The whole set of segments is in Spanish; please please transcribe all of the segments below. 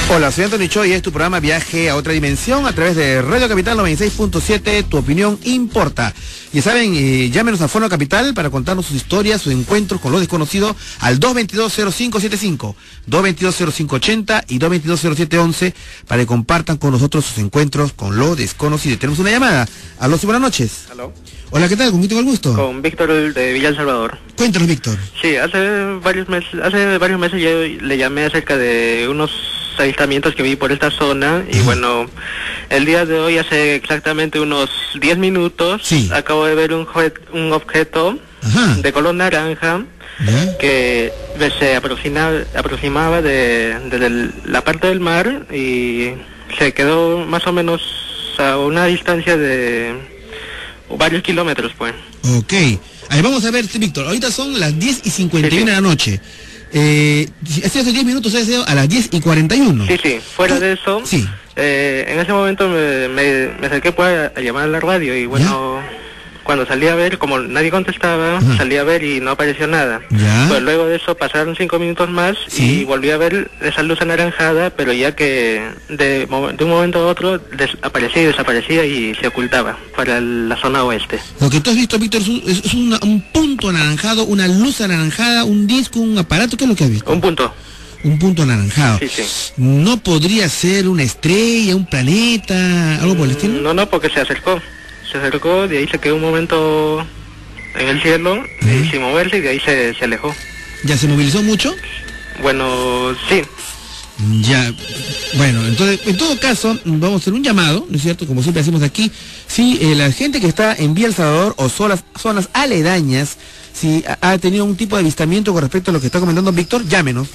Hola, soy Antonio Choi y es tu programa Viaje a otra dimensión a través de Radio Capital 96.7, tu opinión importa. Ya saben, llámenos a Fono Capital para contarnos sus historias, sus encuentros con lo desconocido al 222-0575, 222-0580 y 222-0711 para que compartan con nosotros sus encuentros con lo desconocido. Tenemos una llamada. Aló, sí, buenas noches. Aló. Hola, ¿qué tal? ¿Con quién tengo el gusto? Con Víctor de Villa El Salvador. Cuéntanos, Víctor. Sí, hace varios meses yo le llamé acerca de unos avistamientos que vi por esta zona y bueno, el día de hoy hace exactamente unos 10 minutos acabo de ver un objeto de color naranja que se aproximaba de la parte del mar y se quedó más o menos a una distancia de varios kilómetros, pues. Ok. A ver, vamos a ver, Víctor, ahorita son las 10:51 de la noche. Hace 10 minutos a las 10:41. Sí, fuera de eso, en ese momento me acerqué pues a llamar a la radio y bueno, cuando salí a ver, como nadie contestaba, salí a ver y no apareció nada. Pues luego de eso pasaron 5 minutos más y volví a ver esa luz anaranjada, pero ya que de un momento a otro aparecía y desaparecía y se ocultaba para la zona oeste. Lo que tú has visto, Víctor, es un punto anaranjado, una luz anaranjada, un disco, un aparato. ¿Qué es lo que has visto? Un punto. Un punto anaranjado. Sí. ¿No podría ser una estrella, un planeta, algo por el estilo? No, porque se acercó, de ahí se quedó un momento en el cielo, sin moverse, y de ahí se alejó. ¿Ya se movilizó mucho? Bueno, sí. Ya, bueno, entonces, en todo caso, vamos a hacer un llamado, ¿no es cierto? Como siempre hacemos aquí. Si la gente que está en Villa El Salvador o zonas aledañas, si ha tenido un tipo de avistamiento con respecto a lo que está comentando Víctor, llámenos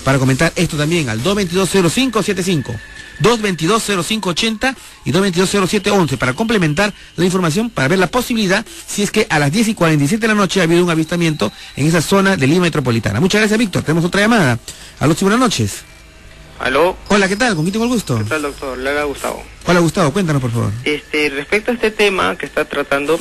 para comentar esto también al 222-0575, 222-0580 y 222-0711 para complementar la información, para ver la posibilidad si es que a las 10:47 de la noche ha habido un avistamiento en esa zona de Lima Metropolitana. Muchas gracias, Víctor. Tenemos otra llamada. Aló, sí, buenas noches. Aló. Hola, ¿qué tal? ¿Con quién tengo el gusto? ¿Qué tal, doctor? Le habla Gustavo. Hola, Gustavo, cuéntanos, por favor. Respecto a este tema que está tratando,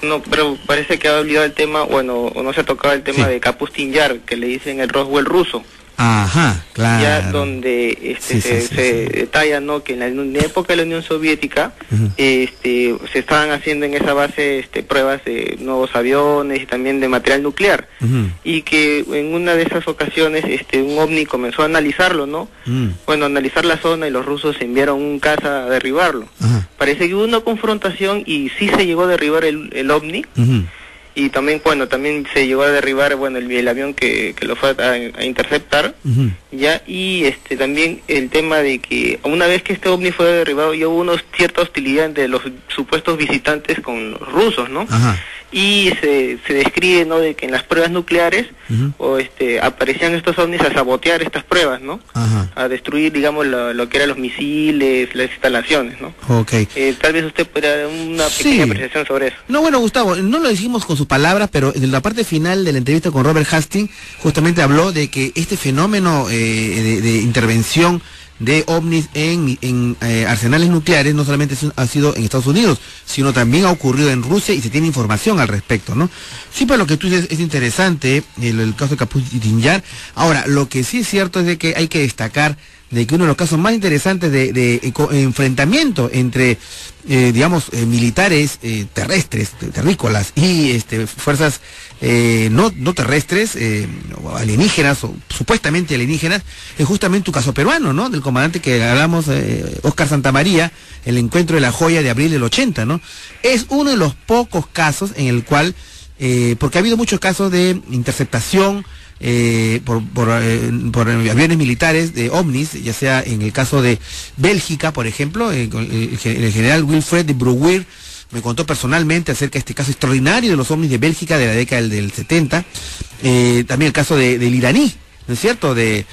no, pero parece que ha olvidado el tema, bueno, o no se ha tocado el tema de Kapustin Yar, que le dicen el Roswell ruso. Ajá, claro. Ya donde se detalla, ¿no?, que en la época de la Unión Soviética se estaban haciendo en esa base pruebas de nuevos aviones y también de material nuclear, y que en una de esas ocasiones un ovni comenzó a analizarlo, ¿no? Bueno, analizar la zona, y los rusos enviaron un caza a derribarlo. Parece que hubo una confrontación y sí se llegó a derribar el ovni. Y también, bueno, también se llegó a derribar, bueno, el avión que lo fue a interceptar, ya, y también el tema de que una vez que este ovni fue derribado, ya hubo cierta hostilidad entre los supuestos visitantes con los rusos, ¿no? Y se describe, ¿no?, de que en las pruebas nucleares, aparecían estos ovnis a sabotear estas pruebas, ¿no? A destruir, digamos, lo que eran los misiles, las instalaciones, ¿no? Tal vez usted pueda dar una pequeña apreciación sobre eso. No, bueno, Gustavo, no lo dijimos con sus palabras, pero en la parte final de la entrevista con Robert Hastings, justamente habló de que este fenómeno de intervención de ovnis en arsenales nucleares no solamente ha sido en Estados Unidos, sino también ha ocurrido en Rusia y se tiene información al respecto, ¿no? Sí, pero lo que tú dices es interesante, el caso de Kapustin Yar. Ahora, lo que sí es cierto es de que hay que destacar de que uno de los casos más interesantes de enfrentamiento entre, militares terrestres, terrícolas y fuerzas no terrestres, alienígenas o supuestamente alienígenas, es justamente un caso peruano, ¿no? Del comandante que hablamos, Óscar Santamaría, el encuentro de la joya de abril del 80, ¿no? Es uno de los pocos casos en el cual, porque ha habido muchos casos de interceptación por aviones militares de ovnis, ya sea en el caso de Bélgica, por ejemplo, el general Wilfred de Brouwer me contó personalmente acerca de este caso extraordinario de los ovnis de Bélgica de la década del 70, también el caso del iraní, ¿no es cierto?, de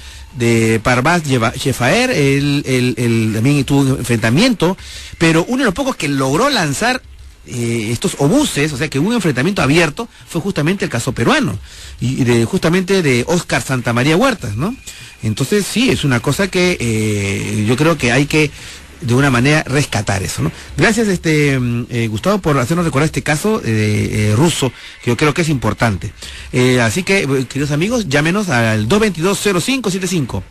Parvaz Shefaer, también tuvo un enfrentamiento, pero uno de los pocos que logró lanzar estos obuses, o sea que hubo un enfrentamiento abierto, fue justamente el caso peruano, y justamente de Óscar Santamaría Huertas, ¿no? Entonces sí, es una cosa que yo creo que hay que de una manera rescatar eso, ¿no? Gracias, Gustavo, por hacernos recordar este caso ruso, que yo creo que es importante. Así que, queridos amigos, llámenos al 222-0575,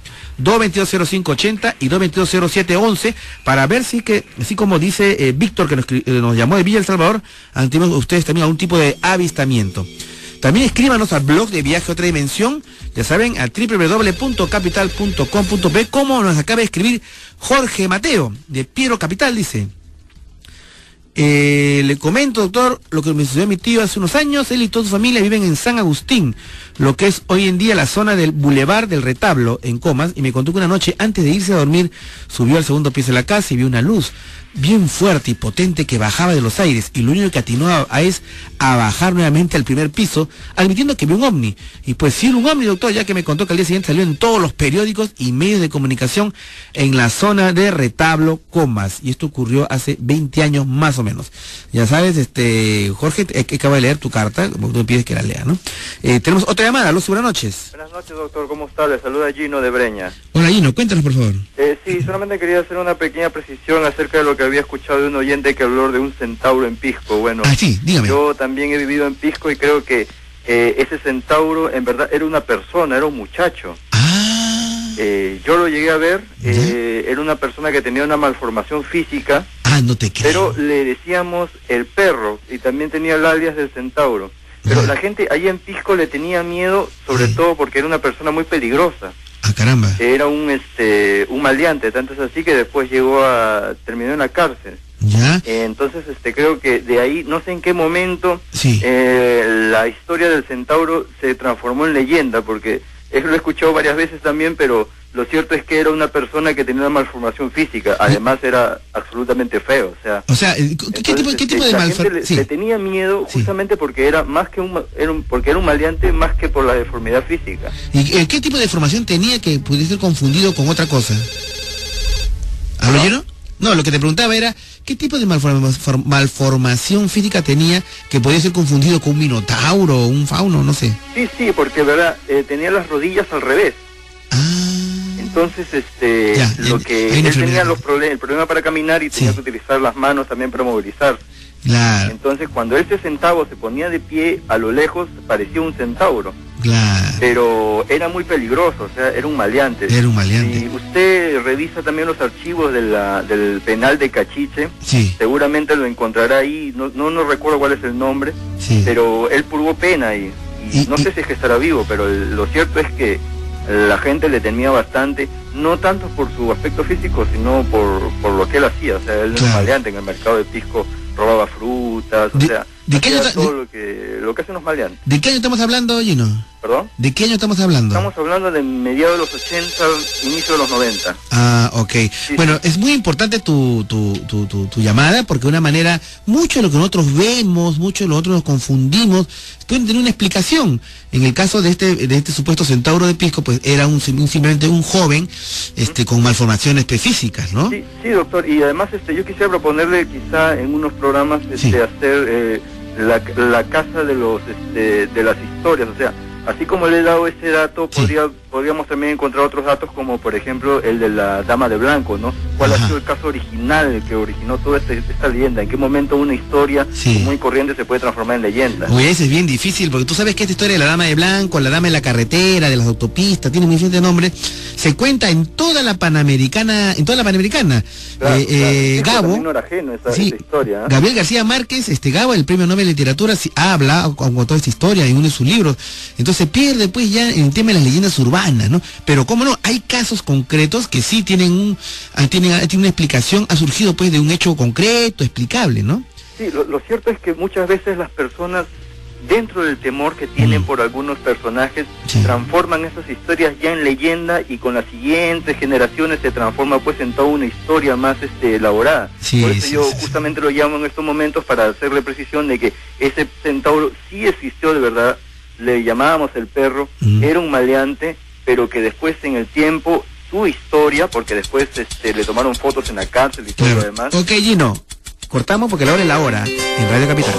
222-0580 y 222-0711 para ver si que, así como dice Víctor, que nos llamó de Villa El Salvador, han tenido ustedes también algún tipo de avistamiento. También escríbanos al blog de Viaje a Otra Dimensión, ya saben, a www.capital.com.p, como nos acaba de escribir Jorge Mateo, de Piero Capital, dice. Le comento, doctor, lo que me sucedió a mi tío hace unos años. Él y toda su familia viven en San Agustín, lo que es hoy en día la zona del Boulevard del Retablo, en Comas, y me contó que una noche antes de irse a dormir subió al segundo piso de la casa y vio una luz bien fuerte y potente que bajaba de los aires, y lo único que atinó es a bajar nuevamente al primer piso, admitiendo que vio un ovni. Y pues sí, era un ovni, doctor, ya que me contó que al día siguiente salió en todos los periódicos y medios de comunicación en la zona de Retablo, Comas, y esto ocurrió hace 20 años más o menos. Ya sabes, Jorge, que acaba de leer tu carta, como tú me pides que la lea, ¿no? Tenemos otra llamada. Aló, buenas noches. Buenas noches, doctor, ¿cómo está? Le saluda Gino de Breña. Hola, Gino, cuéntanos, por favor. Sí, solamente quería hacer una pequeña precisión acerca de lo que había escuchado de un oyente que habló de un centauro en Pisco. Bueno, sí, dígame. Yo también he vivido en Pisco y creo que ese centauro en verdad era una persona, era un muchacho. Yo lo llegué a ver, era una persona que tenía una malformación física. No te creo. Pero le decíamos el perro y también tenía el alias del centauro. Pero la gente allí en Pisco le tenía miedo, sobre todo porque era una persona muy peligrosa. Caramba. Era un maleante, tanto es así que después terminó en la cárcel. ¿Ya? Entonces creo que de ahí, no sé en qué momento, sí, la historia del centauro se transformó en leyenda, porque lo he escuchado varias veces también, pero lo cierto es que era una persona que tenía una malformación física, además era absolutamente feo, o sea, ¿qué tipo de malformación? Le tenía miedo justamente porque era más que porque era un maleante más que por la deformidad física. ¿Y qué tipo de deformación tenía que pudiese ser confundido con otra cosa? ¿Lo oyeron? No, lo que te preguntaba era, ¿qué tipo de malformación física tenía que podía ser confundido con un minotauro o un fauno, no sé? Sí, porque verdad, tenía las rodillas al revés. Entonces, él tenía el problema para caminar y tenía que utilizar las manos también para movilizarse. Claro. Entonces, cuando él se sentaba o se ponía de pie, a lo lejos parecía un centauro. Claro. Pero era muy peligroso, o sea, era un maleante. Era un maleante. Si usted revisa también los archivos del penal de Cachiche, seguramente lo encontrará ahí, no recuerdo cuál es el nombre, pero él purgó pena y no sé si es que estará vivo, pero lo cierto es que la gente le temía bastante, no tanto por su aspecto físico, sino por lo que él hacía. O sea, él era un maleante en el mercado de Pisco, robaba frutas, todo lo que hacen los maleantes. ¿De qué año estamos hablando, Gino? ¿Perdón? ¿De qué año estamos hablando? Estamos hablando de mediados de los 80, inicio de los 90. Ok. Bueno, es muy importante tu llamada, porque de una manera, mucho de lo que nosotros vemos, mucho de lo que nosotros nos confundimos, pueden tener una explicación. En el caso de este supuesto centauro de Pisco, pues era simplemente un joven con malformaciones físicas, ¿no? Sí, doctor, y además yo quisiera proponerle quizá en unos programas hacer la casa de las historias, o sea, así como le he dado ese dato, podríamos también encontrar otros datos, como por ejemplo el de la Dama de Blanco, ¿no? ¿Cuál ha sido el caso original que originó toda esta leyenda? ¿En qué momento una historia muy corriente se puede transformar en leyenda? Oye, ese es bien difícil, porque tú sabes que esta historia de la Dama de Blanco, la Dama de la Carretera, de las autopistas, tiene muy diferentes nombres, se cuenta en toda la Panamericana, Claro, Gabo, no era ajeno esa historia, ¿eh? Gabriel García Márquez, Gabo, el Premio Nobel de Literatura, habla con toda esta historia en uno de sus libros. Entonces se pierde pues ya en el tema de las leyendas urbanas, ¿no? Pero cómo no, hay casos concretos que sí tienen una explicación, ha surgido pues de un hecho concreto, explicable, ¿no? Sí, lo cierto es que muchas veces las personas, dentro del temor que tienen por algunos personajes, transforman esas historias ya en leyenda, y con las siguientes generaciones se transforma pues en toda una historia más elaborada. Por eso yo justamente lo llamo en estos momentos para hacerle precisión de que ese centauro sí existió de verdad. Le llamábamos el perro, era un maleante, pero que después en el tiempo, su historia, porque después le tomaron fotos en la cárcel y todo lo demás. Ok, Gino, cortamos porque la hora es la hora en Radio Capital.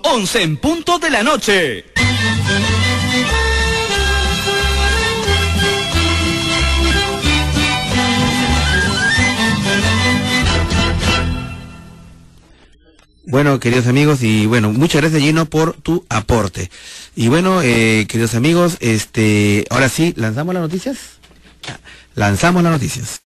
11 en punto de la noche. Bueno, queridos amigos, y bueno, muchas gracias, Gino, por tu aporte. Y bueno, queridos amigos, ahora sí, ¿lanzamos las noticias? Lanzamos las noticias.